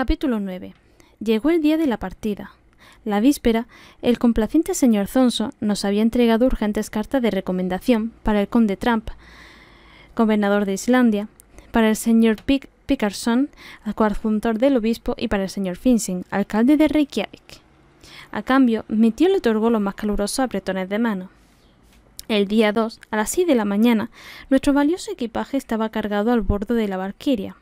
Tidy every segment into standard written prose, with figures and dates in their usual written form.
Capítulo 9. Llegó el día de la partida. La víspera, el complaciente señor Thompson nos había entregado urgentes cartas de recomendación para el conde Trump, gobernador de Islandia, para el señor Pickerson, coadjutor del obispo, y para el señor Finnsing, alcalde de Reykjavik. A cambio, mi tío le otorgó los más calurosos apretones de mano. El día 2, a las 6 de la mañana, nuestro valioso equipaje estaba cargado al bordo de la Valquiria.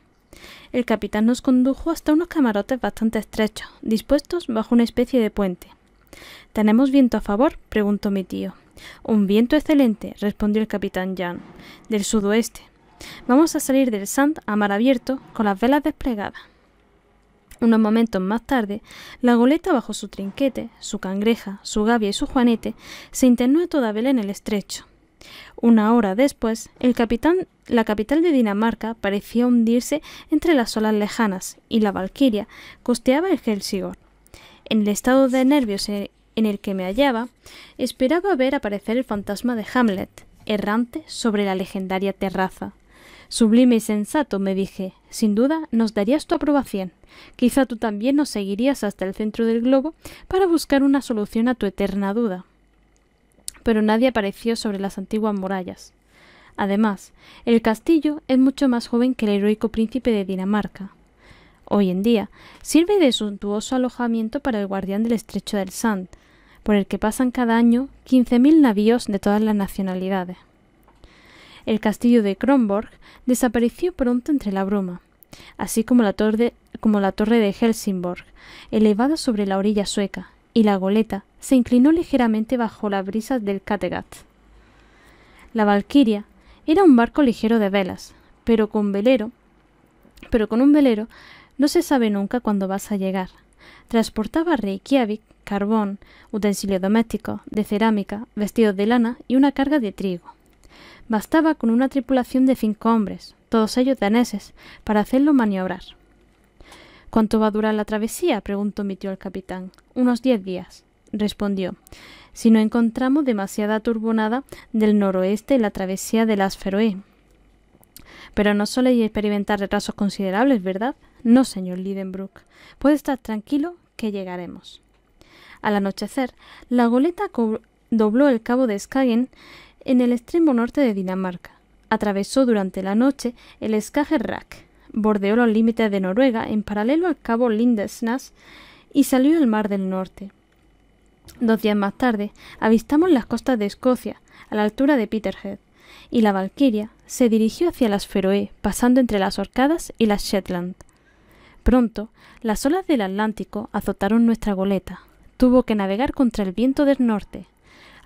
El capitán nos condujo hasta unos camarotes bastante estrechos, dispuestos bajo una especie de puente. ¿Tenemos viento a favor?, preguntó mi tío. Un viento excelente, respondió el capitán Jan, del sudoeste. Vamos a salir del Sand a mar abierto, con las velas desplegadas. Unos momentos más tarde, la goleta bajo su trinquete, su cangreja, su gavia y su juanete se internó a toda vela en el estrecho. Una hora después, la capital de Dinamarca parecía hundirse entre las olas lejanas y la Valquiria costeaba el Helsingør. En el estado de nervios en el que me hallaba, esperaba ver aparecer el fantasma de Hamlet, errante sobre la legendaria terraza. Sublime y sensato, me dije, sin duda nos darías tu aprobación. Quizá tú también nos seguirías hasta el centro del globo para buscar una solución a tu eterna duda. Pero nadie apareció sobre las antiguas murallas. Además, el castillo es mucho más joven que el heroico príncipe de Dinamarca. Hoy en día sirve de suntuoso alojamiento para el guardián del estrecho del Sand, por el que pasan cada año 15.000 navíos de todas las nacionalidades. El castillo de Kronborg desapareció pronto entre la bruma, así como la torre de Helsingborg, elevada sobre la orilla sueca, y la goleta se inclinó ligeramente bajo las brisas del Kattegat. La Valquiria era un barco ligero de velas, pero con un velero no se sabe nunca cuándo vas a llegar. Transportaba a Reykjavik carbón, utensilios domésticos, de cerámica, vestidos de lana y una carga de trigo. Bastaba con una tripulación de 5 hombres, todos ellos daneses, para hacerlo maniobrar. ¿Cuánto va a durar la travesía?, preguntó mi tío al capitán. Unos 10 días, respondió, si no encontramos demasiada turbonada del noroeste en la travesía de las Feroe. Pero no soléis experimentar retrasos considerables, ¿verdad? No, señor Lidenbrock. Puede estar tranquilo que llegaremos. Al anochecer, la goleta dobló el cabo de Skagen en el extremo norte de Dinamarca. Atravesó durante la noche el Skagerrak, bordeó los límites de Noruega en paralelo al cabo Lindesnes y salió al mar del norte. 2 días más tarde, avistamos las costas de Escocia, a la altura de Peterhead, y la Valquiria se dirigió hacia las Feroe, pasando entre las Orcadas y las Shetland. Pronto, las olas del Atlántico azotaron nuestra goleta. Tuvo que navegar contra el viento del norte.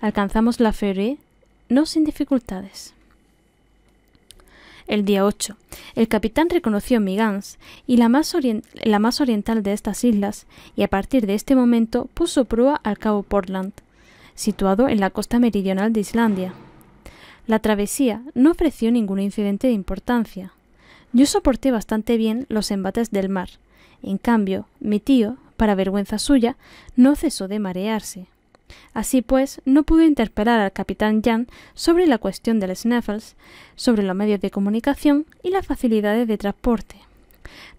Alcanzamos la Feroe, no sin dificultades. El día 8, el capitán reconoció Mygans y la más oriental de estas islas, y a partir de este momento puso proa al cabo Portland, situado en la costa meridional de Islandia. La travesía no ofreció ningún incidente de importancia. Yo soporté bastante bien los embates del mar. En cambio, mi tío, para vergüenza suya, no cesó de marearse. Así pues, no pudo interpelar al capitán Jan sobre la cuestión del Snaffles, sobre los medios de comunicación y las facilidades de transporte.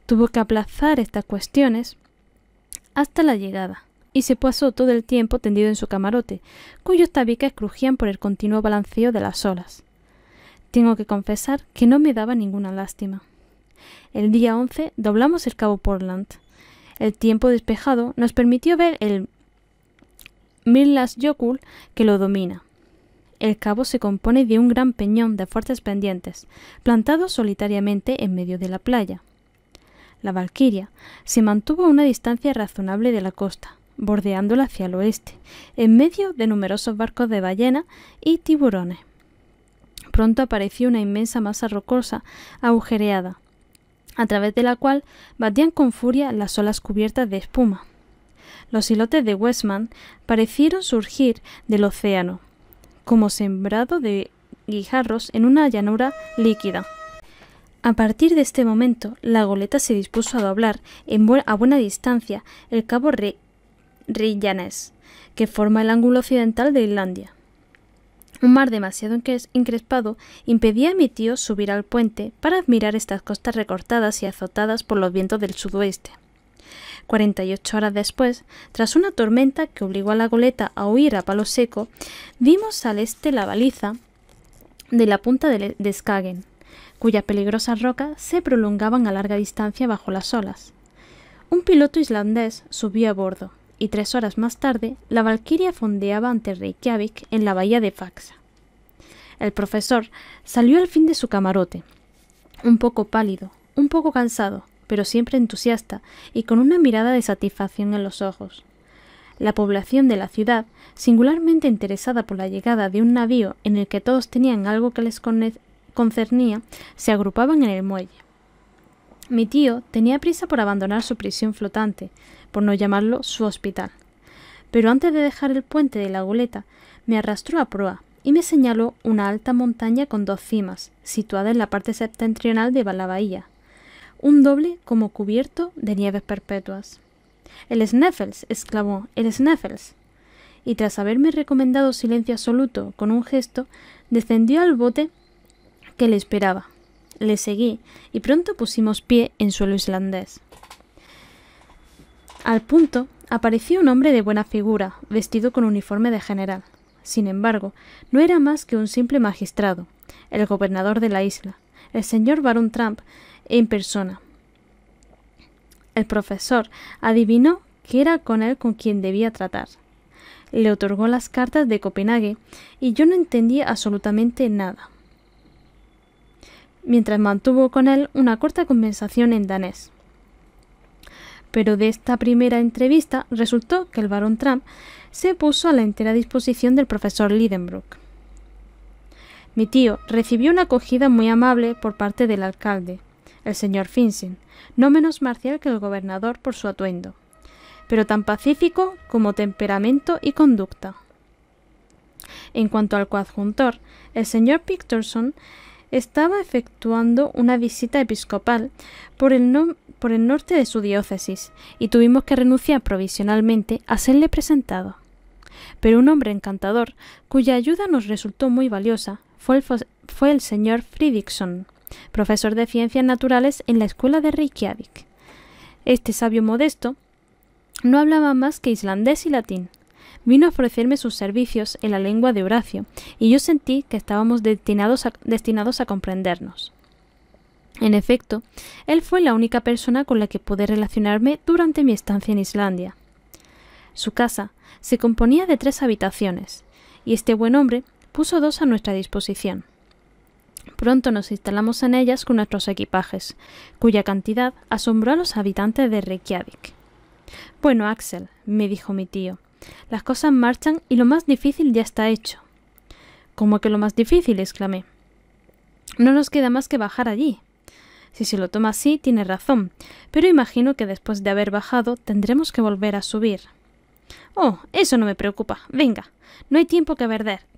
Tuvo que aplazar estas cuestiones hasta la llegada, y se pasó todo el tiempo tendido en su camarote, cuyos tabiques crujían por el continuo balanceo de las olas. Tengo que confesar que no me daba ninguna lástima. El día 11 doblamos el cabo Portland. El tiempo despejado nos permitió ver el Mirlasjökull que lo domina. El cabo se compone de un gran peñón de fuertes pendientes, plantado solitariamente en medio de la playa. La Valquiria se mantuvo a una distancia razonable de la costa, bordeándola hacia el oeste, en medio de numerosos barcos de ballena y tiburones. Pronto apareció una inmensa masa rocosa, agujereada, a través de la cual batían con furia las olas cubiertas de espuma. Los islotes de Westman parecieron surgir del océano, como sembrado de guijarros en una llanura líquida. A partir de este momento, la goleta se dispuso a doblar a buena distancia el cabo Reykjanes, que forma el ángulo occidental de Islandia. Un mar demasiado encrespado impedía a mi tío subir al puente para admirar estas costas recortadas y azotadas por los vientos del sudoeste. 48 horas después, tras una tormenta que obligó a la goleta a huir a palo seco, vimos al este la baliza de la punta de Skagen, cuyas peligrosas rocas se prolongaban a larga distancia bajo las olas. Un piloto islandés subió a bordo, y 3 horas más tarde la Valkyria fondeaba ante Reykjavik en la bahía de Faxa. El profesor salió al fin de su camarote, un poco pálido, un poco cansado, pero siempre entusiasta y con una mirada de satisfacción en los ojos. La población de la ciudad, singularmente interesada por la llegada de un navío en el que todos tenían algo que les concernía, se agrupaban en el muelle. Mi tío tenía prisa por abandonar su prisión flotante, por no llamarlo su hospital. Pero antes de dejar el puente de la goleta, me arrastró a proa y me señaló una alta montaña con 2 cimas, situada en la parte septentrional de la bahía, un doble como cubierto de nieves perpetuas. «¡El Sneffels!», exclamó, «¡el Sneffels!». Y tras haberme recomendado silencio absoluto con un gesto, descendió al bote que le esperaba. Le seguí y pronto pusimos pie en suelo islandés. Al punto apareció un hombre de buena figura, vestido con uniforme de general. Sin embargo, no era más que un simple magistrado, el gobernador de la isla, el señor barón Trump, en persona. El profesor adivinó que era con él con quien debía tratar. Le otorgó las cartas de Copenhague y yo no entendía absolutamente nada, mientras mantuvo con él una corta conversación en danés. Pero de esta primera entrevista resultó que el barón Trump se puso a la entera disposición del profesor Lidenbrock. Mi tío recibió una acogida muy amable por parte del alcalde, el señor Finsen, no menos marcial que el gobernador por su atuendo, pero tan pacífico como temperamento y conducta. En cuanto al coadjuntor, el señor Pictorson estaba efectuando una visita episcopal por el norte de su diócesis y tuvimos que renunciar provisionalmente a serle presentado. Pero un hombre encantador, cuya ayuda nos resultó muy valiosa, fue el señor Fridriksson, profesor de ciencias naturales en la escuela de Reykjavik. Este sabio modesto no hablaba más que islandés y latín. Vino a ofrecerme sus servicios en la lengua de Horacio, y yo sentí que estábamos destinados a comprendernos. En efecto, él fue la única persona con la que pude relacionarme durante mi estancia en Islandia. Su casa se componía de 3 habitaciones, y este buen hombre puso 2 a nuestra disposición. Pronto nos instalamos en ellas con nuestros equipajes, cuya cantidad asombró a los habitantes de Reykjavik. «Bueno, Axel», me dijo mi tío, «las cosas marchan y lo más difícil ya está hecho». «¿Cómo que lo más difícil?», exclamé. «No nos queda más que bajar allí». «Si se lo toma así, tiene razón, pero imagino que después de haber bajado tendremos que volver a subir». «Oh, eso no me preocupa. Venga, no hay tiempo que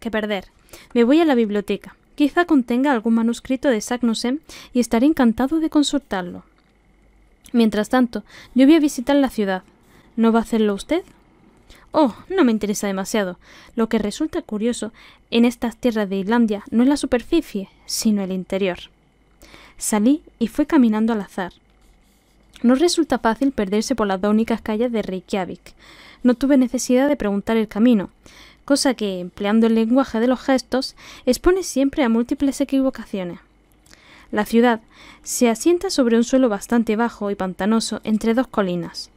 perder. Me voy a la biblioteca. Quizá contenga algún manuscrito de Saknussemm y estaré encantado de consultarlo. Mientras tanto, yo voy a visitar la ciudad. ¿No va a hacerlo usted?» «Oh, no me interesa demasiado. Lo que resulta curioso en estas tierras de Islandia no es la superficie, sino el interior». Salí y fui caminando al azar. No resulta fácil perderse por las 2 únicas calles de Reykjavik. No tuve necesidad de preguntar el camino, cosa que, empleando el lenguaje de los gestos, expone siempre a múltiples equivocaciones. La ciudad se asienta sobre un suelo bastante bajo y pantanoso entre 2 colinas.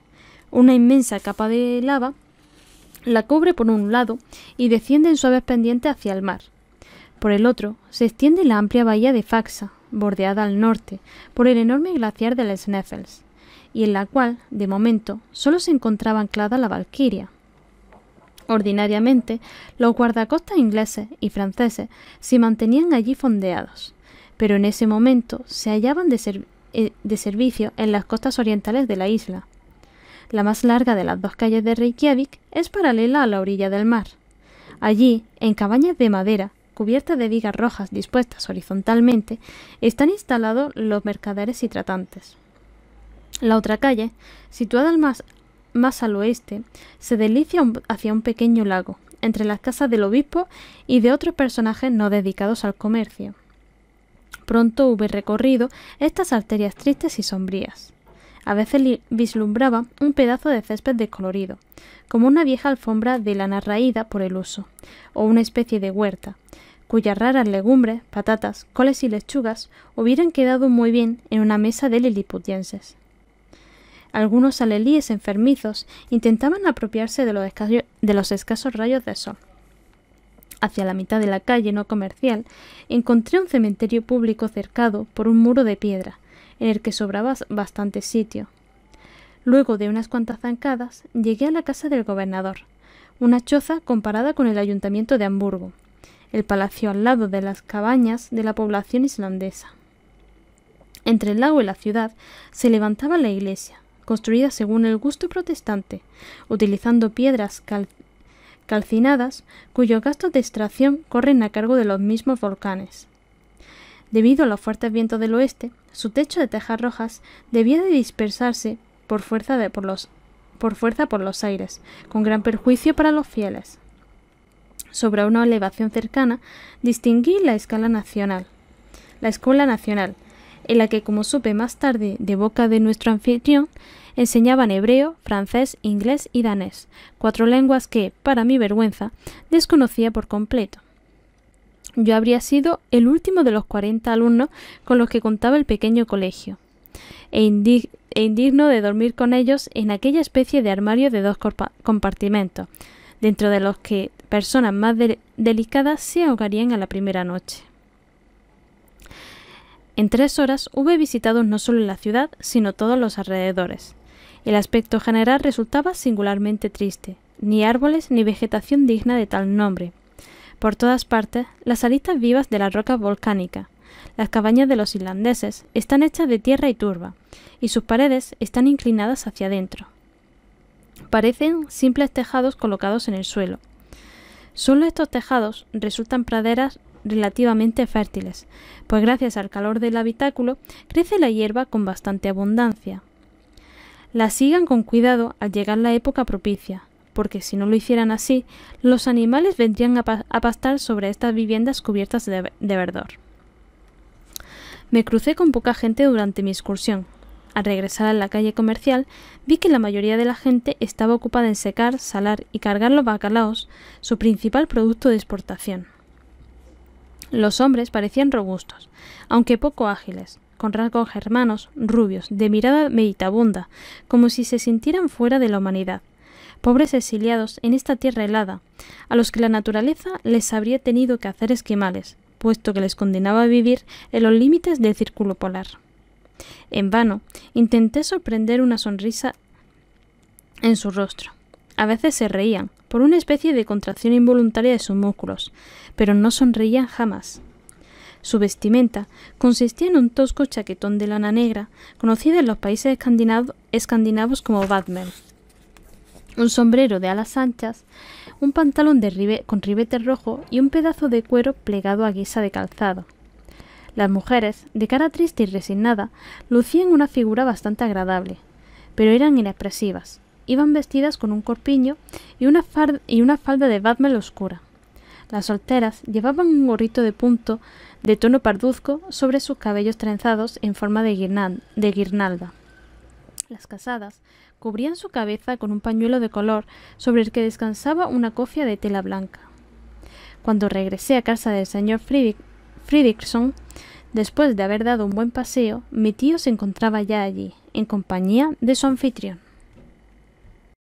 Una inmensa capa de lava la cubre por un lado y desciende en suaves pendientes hacia el mar. Por el otro se extiende la amplia bahía de Faxa, bordeada al norte por el enorme glaciar del Sneffels, y en la cual, de momento, solo se encontraba anclada la Valkyria. Ordinariamente, los guardacostas ingleses y franceses se mantenían allí fondeados, pero en ese momento se hallaban de servicio en las costas orientales de la isla. La más larga de las 2 calles de Reykjavik es paralela a la orilla del mar. Allí, en cabañas de madera, cubiertas de vigas rojas dispuestas horizontalmente, están instalados los mercaderes y tratantes. La otra calle, situada más al oeste, se desliza hacia un pequeño lago, entre las casas del obispo y de otros personajes no dedicados al comercio. Pronto hube recorrido estas arterias tristes y sombrías. A veces vislumbraba un pedazo de césped descolorido, como una vieja alfombra de lana raída por el uso, o una especie de huerta, cuyas raras legumbres, patatas, coles y lechugas hubieran quedado muy bien en una mesa de liliputienses. Algunos alelíes enfermizos intentaban apropiarse de los escasos rayos de sol. Hacia la mitad de la calle no comercial encontré un cementerio público cercado por un muro de piedra, en el que sobraba bastante sitio. Luego de unas cuantas zancadas llegué a la casa del gobernador, una choza comparada con el ayuntamiento de Hamburgo, el palacio al lado de las cabañas de la población islandesa. Entre el lago y la ciudad se levantaba la iglesia, construida según el gusto protestante, utilizando piedras calcinadas cuyos gastos de extracción corren a cargo de los mismos volcanes. Debido a los fuertes vientos del oeste, su techo de tejas rojas debía de dispersarse por fuerza por los aires, con gran perjuicio para los fieles. Sobre una elevación cercana distinguí la Escuela Nacional, en la que, como supe más tarde de boca de nuestro anfitrión, enseñaban hebreo, francés, inglés y danés, 4 lenguas que, para mi vergüenza, desconocía por completo. Yo habría sido el último de los 40 alumnos con los que contaba el pequeño colegio, e indigno de dormir con ellos en aquella especie de armario de 2 compartimentos, dentro de los que personas más delicadas se ahogarían a la primera noche. En 3 horas hube visitado no solo la ciudad, sino todos los alrededores. El aspecto general resultaba singularmente triste, ni árboles ni vegetación digna de tal nombre. Por todas partes, las aristas vivas de la roca volcánica. Las cabañas de los islandeses están hechas de tierra y turba, y sus paredes están inclinadas hacia adentro. Parecen simples tejados colocados en el suelo. Solo estos tejados resultan praderas relativamente fértiles, pues gracias al calor del habitáculo crece la hierba con bastante abundancia. La sigan con cuidado al llegar la época propicia, porque si no lo hicieran así, los animales vendrían a pastar sobre estas viviendas cubiertas de verdor. Me crucé con poca gente durante mi excursión. Al regresar a la calle comercial, vi que la mayoría de la gente estaba ocupada en secar, salar y cargar los bacalaos, su principal producto de exportación. Los hombres parecían robustos, aunque poco ágiles, con rasgos germanos, rubios, de mirada meditabunda, como si se sintieran fuera de la humanidad. Pobres exiliados en esta tierra helada, a los que la naturaleza les habría tenido que hacer esquimales, puesto que les condenaba a vivir en los límites del círculo polar. En vano, intenté sorprender una sonrisa en su rostro. A veces se reían, por una especie de contracción involuntaria de sus músculos, pero no sonreían jamás. Su vestimenta consistía en un tosco chaquetón de lana negra, conocido en los países escandinavos como vadmel, un sombrero de alas anchas, un pantalón con ribete rojo y un pedazo de cuero plegado a guisa de calzado. Las mujeres, de cara triste y resignada, lucían una figura bastante agradable, pero eran inexpresivas. Iban vestidas con un corpiño y una falda de vadmel oscura. Las solteras llevaban un gorrito de punto de tono parduzco sobre sus cabellos trenzados en forma de guirnalda. Las casadas cubrían su cabeza con un pañuelo de color sobre el que descansaba una cofia de tela blanca. Cuando regresé a casa del señor Fridriksson, después de haber dado un buen paseo, mi tío se encontraba ya allí, en compañía de su anfitrión.